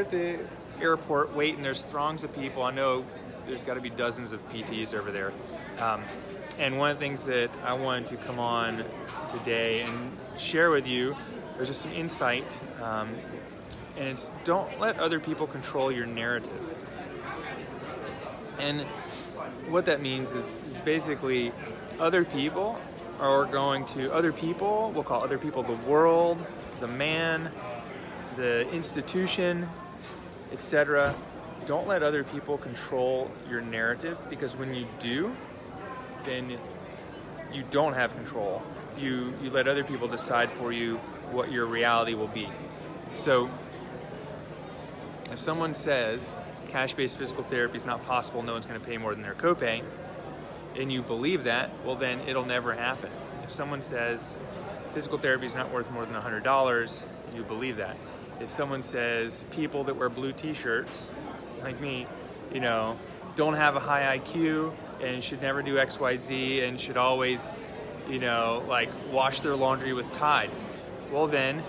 you're at the airport waiting, there's throngs of people. I know there's got to be dozens of PTs over there. And one of the things that I wanted to come on today and share with you, there's just some insight, and it's don't let other people control your narrative. And what that means is basically other people, we'll call other people the world, the man, the institution, etc. Don't let other people control your narrative, because when you do, then you don't have control. You let other people decide for you what your reality will be. So if someone says cash-based physical therapy is not possible, no one's going to pay more than their copay, and you believe that, well then it'll never happen. If someone says physical therapy is not worth more than $100, you believe that. If someone says people that wear blue t-shirts, like me, don't have a high IQ and should never do XYZ and should always, wash their laundry with Tide, well then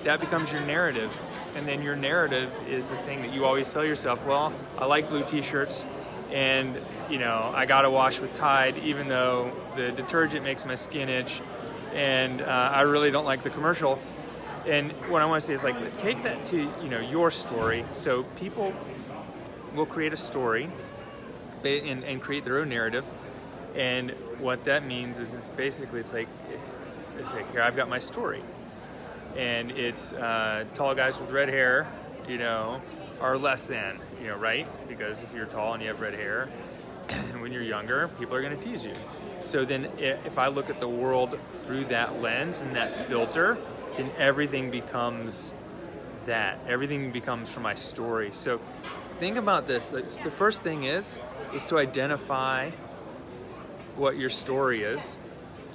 that becomes your narrative. And then your narrative is the thing that you always tell yourself, well, I like blue t-shirts and, I gotta wash with Tide even though the detergent makes my skin itch and I really don't like the commercial. And what I want to say is take that to, your story. So people will create a story and create their own narrative. And what that means is it's like, here, I've got my story. And it's tall guys with red hair, are less than, right? Because if you're tall and you have red hair, when you're younger, people are going to tease you. So then if I look at the world through that lens and that filter, then everything becomes that. Everything becomes from my story. So think about this. The first thing is to identify what your story is,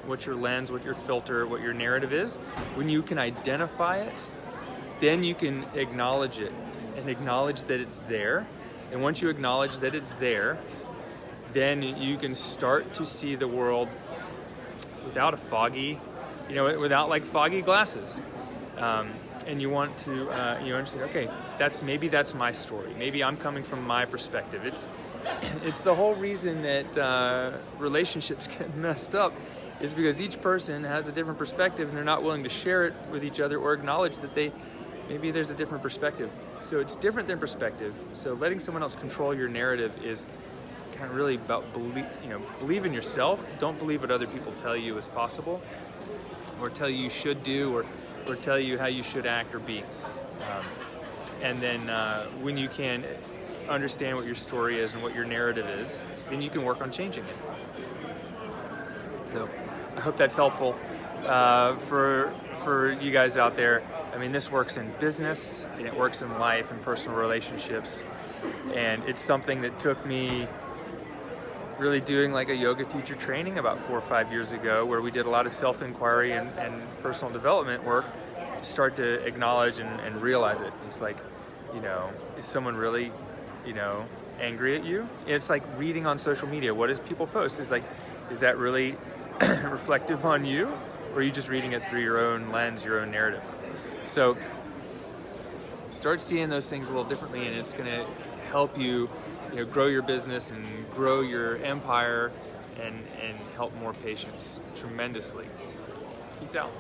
what your lens, what your filter, what your narrative is. When you can identify it, then you can acknowledge it and acknowledge that it's there. And once you acknowledge that it's there, then you can start to see the world without a foggy, without foggy glasses. And you want to, understand, okay, maybe that's my story. Maybe I'm coming from my perspective. It's the whole reason that relationships get messed up is because each person has a different perspective and they're not willing to share it with each other or acknowledge that maybe there's a different perspective. So it's different than perspective. So letting someone else control your narrative is kind of really about believe in yourself. Don't believe what other people tell you is possible or tell you should do or tell you how you should act or be. And then when you can understand what your story is and what your narrative is, then you can work on changing it. So I hope that's helpful for you guys out there. I mean, this works in business and it works in life and personal relationships. And it's something that took me really doing a yoga teacher training about 4 or 5 years ago, where we did a lot of self-inquiry and personal development work to start to acknowledge and realize it. It's is someone really, angry at you? It's like reading on social media. What does people post? It's is that really reflective on you? Or are you just reading it through your own lens, your own narrative? So start seeing those things a little differently, and it's going to help you, grow your business and grow your empire and help more patients tremendously. Peace out.